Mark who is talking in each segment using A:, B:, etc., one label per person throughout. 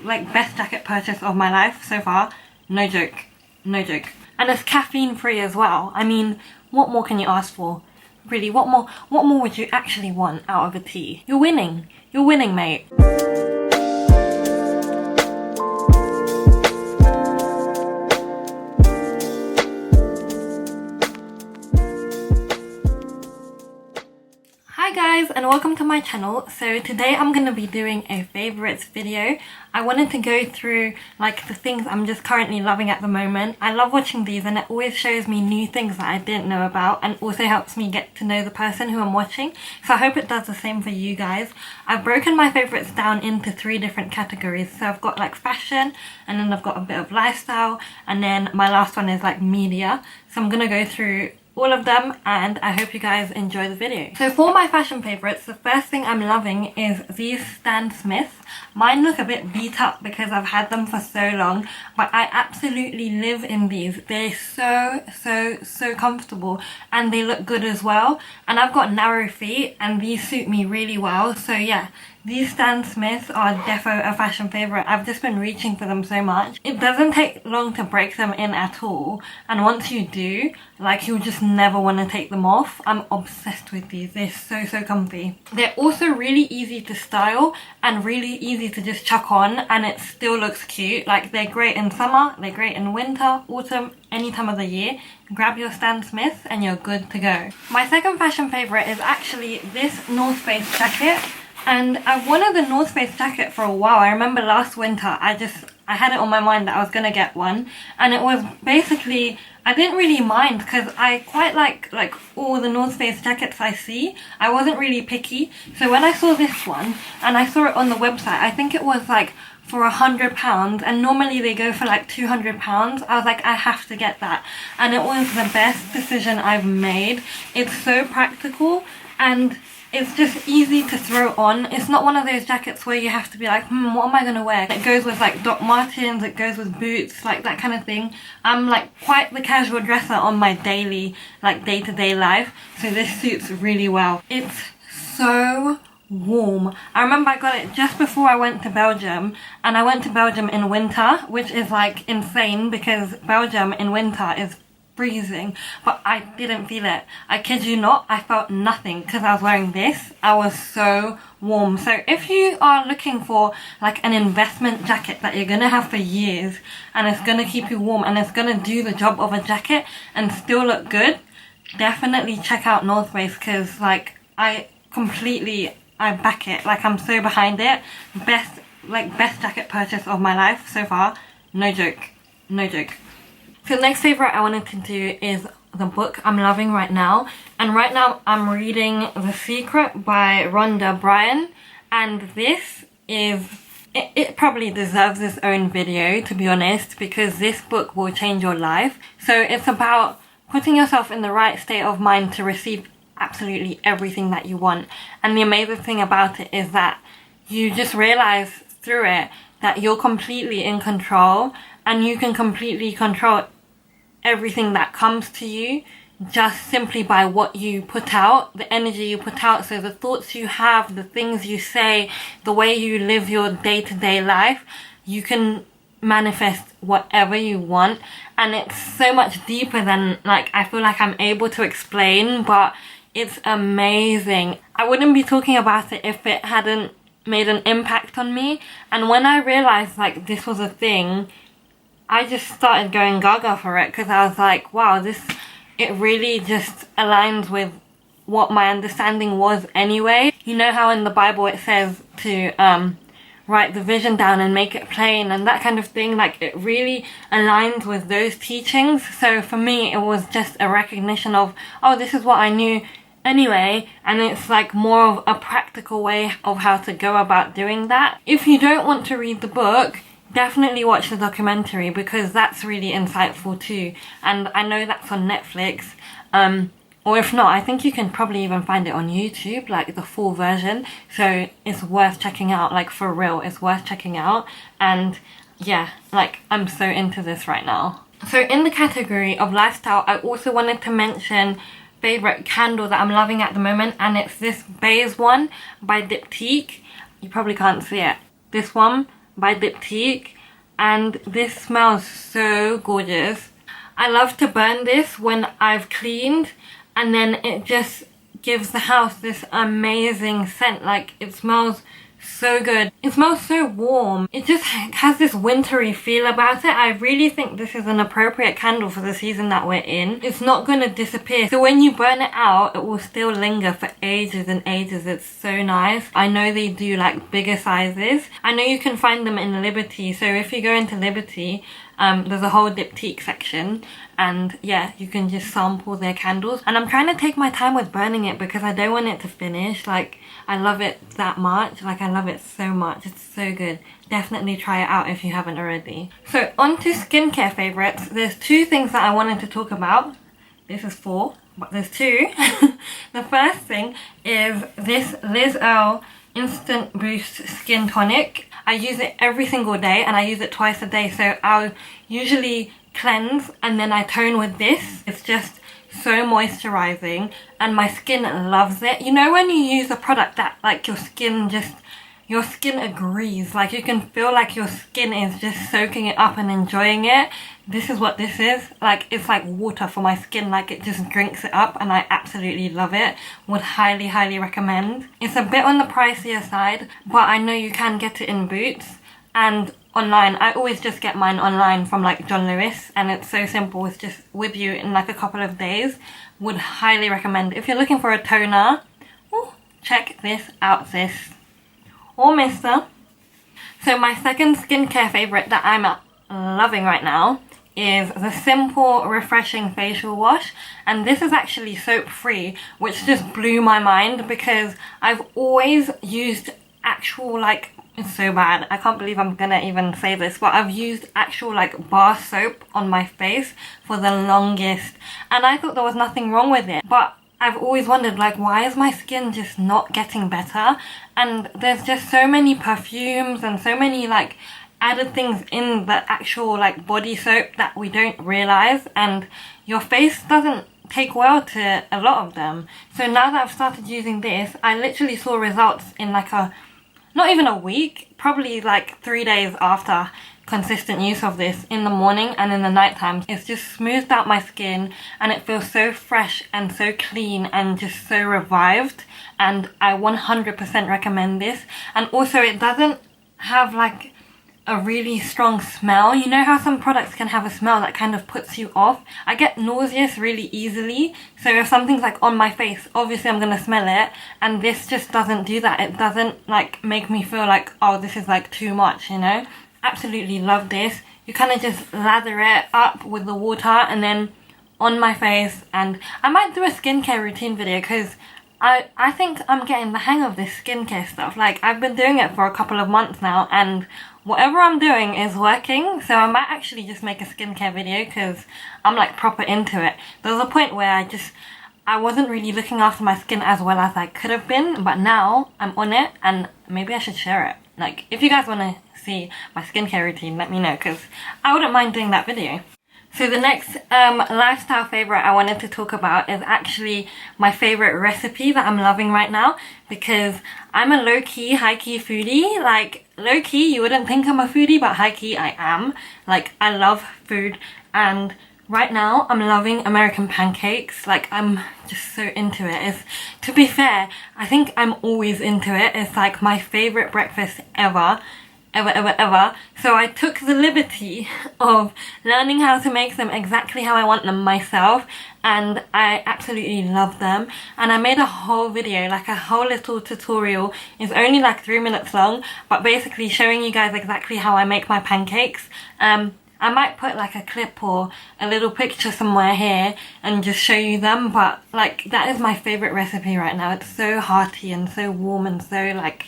A: like best jacket purchase of my life so far. No joke. No joke. And it's caffeine free as well. I mean, what more can you ask for? Really, what more would you actually want out of a tea? You're winning. You're winning, mate. Hi guys, and welcome to my channel. So today I'm going to be doing a favorites video. I wanted to go through like the things I'm just currently loving at the moment. I love watching these and it always shows me new things that I didn't know about and also helps me get to know the person who I'm watching. So I hope it does the same for you guys. I've broken my favorites down into 3 different categories. So I've got like fashion, and then I've got a bit of lifestyle, and then my last one is like media. So I'm going to go through all of them and I hope you guys enjoy the video. So for my fashion favorites, the first thing I'm loving is these Stan Smiths. Mine look a bit beat up because I've had them for so long, but I absolutely live in these. They're so comfortable and they look good as well. And I've got narrow feet and these suit me really well. So yeah, these Stan Smiths are defo a fashion favourite. I've just been reaching for them so much. It doesn't take long to break them in at all. And once you do, like you'll just never want to take them off. I'm obsessed with these. They're so comfy. They're also really easy to style and really easy to just chuck on and it still looks cute. Like they're great in summer, they're great in winter, autumn, any time of the year. Grab your Stan Smiths and you're good to go. My second fashion favourite is actually this North Face jacket. And I've wanted the North Face jacket for a while. I remember last winter I had it on my mind that I was gonna get one, and it was basically, I didn't really mind because I quite like all the North Face jackets I see. I wasn't really picky. So when I saw this one and I saw it on the website, I think it was like for £100 and normally they go for like £200. I was like, I have to get that, and it was the best decision I've made. It's so practical and it's just easy to throw on. It's not one of those jackets where you have to be like, what am I gonna wear? It goes with like Doc Martens, it goes with boots, like that kind of thing. I'm like quite the casual dresser on my daily, like day-to-day life, so this suits really well. It's so warm. I remember I got it just before I went to Belgium, and I went to Belgium in winter, which is like insane because Belgium in winter is freezing, but I didn't feel it. I kid you not, I felt nothing because I was wearing this. I was so warm. So if you are looking for like an investment jacket that you're gonna have for years and it's gonna keep you warm and it's gonna do the job of a jacket and still look good, definitely check out North Face because like I back it. Like I'm so behind it. Best jacket purchase of my life so far. No joke. No joke. So the next favourite I wanted to do is the book I'm loving right now. And right now I'm reading The Secret by Rhonda Bryne. And this is, it probably deserves its own video to be honest, because this book will change your life. So it's about putting yourself in the right state of mind to receive absolutely everything that you want. And the amazing thing about it is that you just realise through it that you're completely in control and you can completely control everything that comes to you just simply by what you put out, the energy you put out. So the thoughts you have, the things you say, the way you live your day-to-day life, you can manifest whatever you want. And it's so much deeper than like I feel like I'm able to explain, but it's amazing. I wouldn't be talking about it if it hadn't made an impact on me. And when I realized like this was a thing, I just started going gaga for it because I was like, wow, it really just aligns with what my understanding was anyway. You know how in the Bible it says to write the vision down and make it plain and that kind of thing? Like it really aligns with those teachings. So for me it was just a recognition of, oh, this is what I knew anyway, and it's like more of a practical way of how to go about doing that. If you don't want to read the book, definitely watch the documentary because that's really insightful too, and I know that's on Netflix, or if not, I think you can probably even find it on YouTube, like the full version. So it's worth checking out, like for real, it's worth checking out. And yeah, like I'm so into this right now. So in the category of lifestyle, I also wanted to mention favorite candle that I'm loving at the moment, and it's this Baies one by Diptyque. You probably can't see it. This one, by Diptyque, and this smells so gorgeous. I love to burn this when I've cleaned, and then it just gives the house this amazing scent. Like, it smells so good. It smells so warm. It just has this wintry feel about it. I really think this is an appropriate candle for the season that we're in. It's not going to disappear, so when you burn it out, it will still linger for ages and ages. It's so nice. I know they do like bigger sizes. I know you can find them in Liberty, so if you go into Liberty, there's a whole Diptyque section, and yeah, you can just sample their candles. And I'm trying to take my time with burning it because I don't want it to finish. Like, I love it that much. Like, I love it so much. It's so good. Definitely try it out if you haven't already. So on to skincare favorites. There's two things that I wanted to talk about. This is 4, but there's 2. The first thing is this Liz Earle Instant Boost Skin Tonic. I use it every single day, and I use it twice a day, so I'll usually cleanse and then I tone with this. It's just so moisturizing and my skin loves it. You know when you use a product that like your skin agrees, like you can feel like your skin is just soaking it up and enjoying it? This is what this is. Like, it's like water for my skin. Like, it just drinks it up, and I absolutely love it. Would highly recommend. It's a bit on the pricier side, but I know you can get it in Boots and online. I always just get mine online from like John Lewis, and it's so simple. It's just with you in like a couple of days. Would highly recommend. If you're looking for a toner, check this out, sis. Or mister. So my second skincare favorite that I'm loving right now is the Simple Refreshing Facial Wash, and this is actually soap free, which just blew my mind because I've always used actual, like, it's so bad, I can't believe I'm gonna even say this, but I've used actual like bar soap on my face for the longest, and I thought there was nothing wrong with it, but I've always wondered, like, why is my skin just not getting better? And there's just so many perfumes and so many like added things in the actual like body soap that we don't realize, and your face doesn't take well to a lot of them. So now that I've started using this, I literally saw results in like not even a week, probably like 3 days after consistent use of this, in the morning and in the night time. It's just smoothed out my skin and it feels so fresh and so clean and just so revived, and I 100% recommend this. And also, it doesn't have like a really strong smell. You know how some products can have a smell that kind of puts you off? I get nauseous really easily, so if something's like on my face, obviously I'm gonna smell it, and this just doesn't do that. It doesn't like make me feel like, oh, this is like too much, you know? Absolutely love this. You kind of just lather it up with the water and then on my face, and I might do a skincare routine video because I think I'm getting the hang of this skincare stuff. Like, I've been doing it for a couple of months now, and whatever I'm doing is working, so I might actually just make a skincare video because I'm like proper into it. There was a point where I wasn't really looking after my skin as well as I could have been, but now I'm on it and maybe I should share it. Like, if you guys want to see my skincare routine, let me know because I wouldn't mind doing that video. So the next lifestyle favorite I wanted to talk about is actually my favorite recipe that I'm loving right now, because I'm a low-key, high-key foodie. Like, low-key, you wouldn't think I'm a foodie, but high-key I am. Like, I love food, and right now I'm loving American pancakes. Like, I'm just so into it. To be fair, I think I'm always into it. It's like my favorite breakfast ever. So I took the liberty of learning how to make them exactly how I want them myself, and I absolutely love them. And I made a whole video, like a whole little tutorial. It's only like 3 minutes long, but basically showing you guys exactly how I make my pancakes. I might put like a clip or a little picture somewhere here and just show you them, but like, that is my favorite recipe right now. It's so hearty and so warm and so like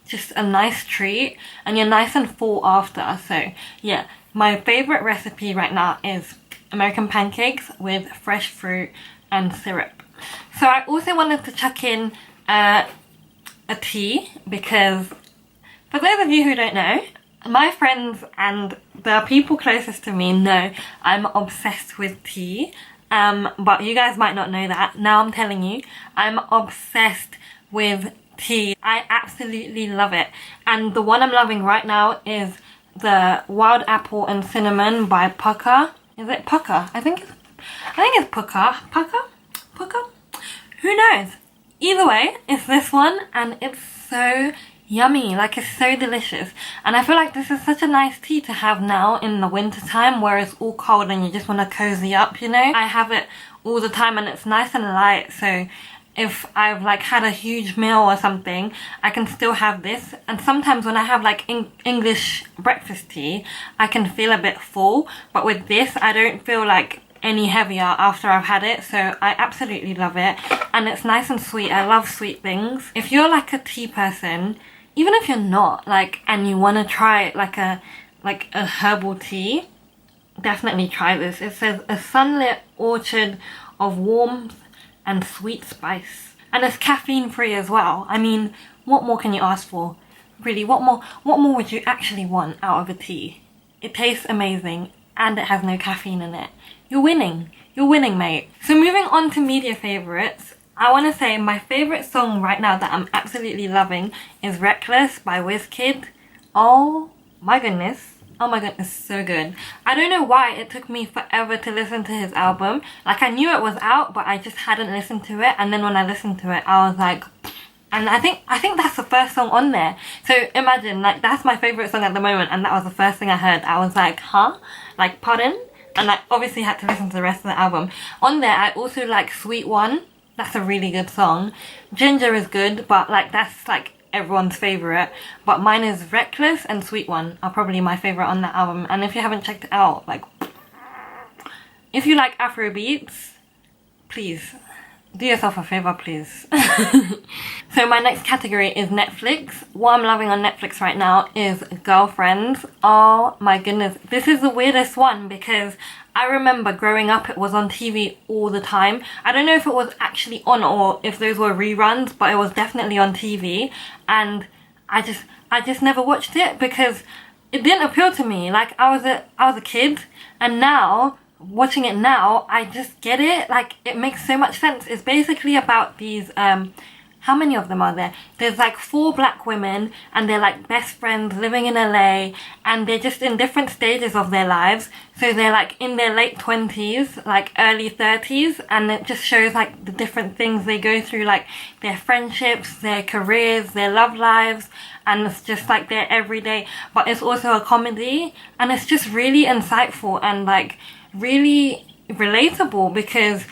A: just a nice treat, and you're nice and full after. So yeah, my favorite recipe right now is American pancakes with fresh fruit and syrup. So I also wanted to chuck in a tea, because for those of you who don't know, my friends and the people closest to me know I'm obsessed with tea, but you guys might not know that. Now I'm telling you, I'm obsessed with tea. I absolutely love it. And the one I'm loving right now is the Wild Apple and Cinnamon by Pukka. Is it Pukka? I think it's Pukka. Pukka? Who knows? Either way, it's this one, and it's so yummy. Like, it's so delicious. And I feel like this is such a nice tea to have now in the winter time where it's all cold and you just want to cozy up, you know? I have it all the time and it's nice and light, so if I've like had a huge meal or something, I can still have this. And sometimes when I have like English breakfast tea, I can feel a bit full, but with this I don't feel like any heavier after I've had it, so I absolutely love it. And it's nice and sweet. I love sweet things. If you're like a tea person, even if you're not, like, and you want to try like a herbal tea, definitely try this. It says a sunlit orchard of warmth and sweet spice, and it's caffeine free as well. I mean, what more can you ask for? Really, what more would you actually want out of a tea? It tastes amazing and it has no caffeine in it. You're winning, mate. So moving on to media favorites, I want to say my favorite song right now that I'm absolutely loving is Reckless by Wizkid. Oh my goodness, so good. I don't know why it took me forever to listen to his album. Like, I knew it was out, but I just hadn't listened to it. And then when I listened to it, I was like, and I think that's the first song on there. So imagine, like, that's my favorite song at the moment, and that was the first thing I heard. I was like, huh? Like, pardon? And I obviously had to listen to the rest of the album. On there, I also like Sweet One. That's a really good song. Ginger is good, but like, that's like everyone's favorite. But mine is Reckless and Sweet One are probably my favorite on that album. And if you haven't checked it out, like, if you like Afro beats, please do yourself a favor, please. So my next category is Netflix. What I'm loving on Netflix right now is Girlfriends. Oh my goodness, this is the weirdest one because I remember growing up it was on TV all the time. I don't know if it was actually on or if those were reruns, but it was definitely on TV, and I just never watched it because it didn't appeal to me. Like, I was a kid, and now watching it now, I just get it. Like, it makes so much sense. It's basically about these how many of them are there? There's like 4 black women, and they're like best friends living in LA, and they're just in different stages of their lives. So they're like in their late 20s, like early 30s, and it just shows like the different things they go through, like their friendships, their careers, their love lives, and it's just like their everyday. But it's also a comedy, and it's just really insightful and like really relatable because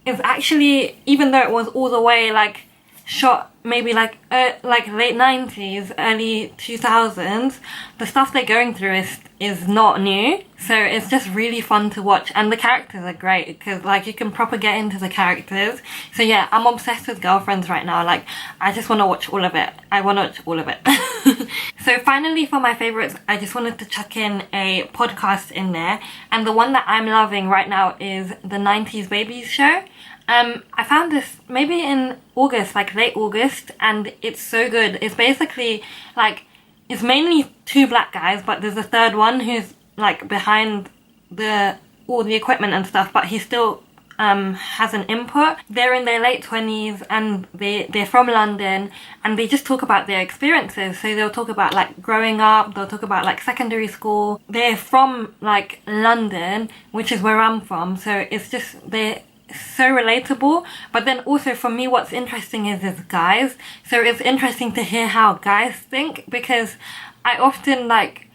A: it's actually, even though it was all the way like shot maybe like late 90s, early 2000s, the stuff they're going through is not new. So it's just really fun to watch, and the characters are great because like you can proper get into the characters. So yeah, I'm obsessed with Girlfriends right now. Like, I just want to watch all of it. So finally, for my favorites, I just wanted to chuck in a podcast in there, and the one that I'm loving right now is the 90s Babies show. I found this maybe in August, like late August, and it's so good. It's basically like, it's mainly 2 black guys, but there's a third one who's like behind all the equipment and stuff, but he still has an input. They're in their late 20s and they're from London, and they just talk about their experiences. So they'll talk about like growing up, they'll talk about like secondary school. They're from like London, which is where I'm from, so it's just, they're so relatable. But then also for me, what's interesting is guys, so it's interesting to hear how guys think, because I often, like,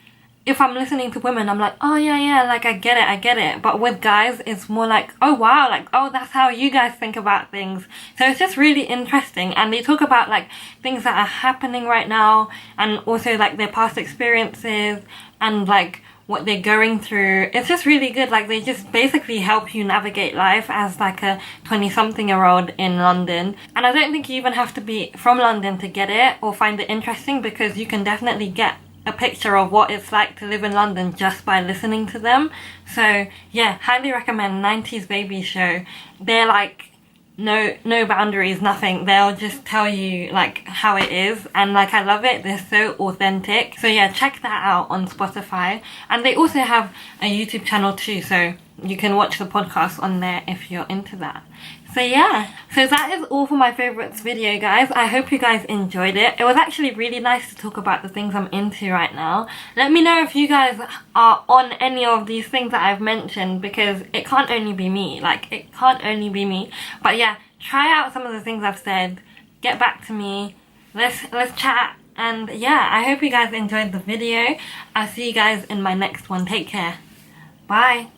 A: if I'm listening to women, I'm like, oh yeah, like I get it, but with guys it's more like, oh wow, like, oh, that's how you guys think about things. So it's just really interesting, and they talk about like things that are happening right now, and also like their past experiences and like what they're going through. It's just really good. Like, they just basically help you navigate life as like a 20-something-year-old in London. And I don't think you even have to be from London to get it or find it interesting, because you can definitely get a picture of what it's like to live in London just by listening to them. So yeah, highly recommend 90s Baby show. They're like no boundaries, nothing. They'll just tell you like how it is, and like I love it. They're so authentic. So yeah, check that out on Spotify, and they also have a YouTube channel too, so you can watch the podcast on there if you're into that. So yeah, so that is all for my favorites video, guys. I hope you guys enjoyed it. It was actually really nice to talk about the things I'm into right now. Let me know if you guys are on any of these things that I've mentioned, because it can't only be me. Like, it can't only be me. But yeah, try out some of the things I've said. Get back to me. Let's chat. And yeah, I hope you guys enjoyed the video. I'll see you guys in my next one. Take care. Bye.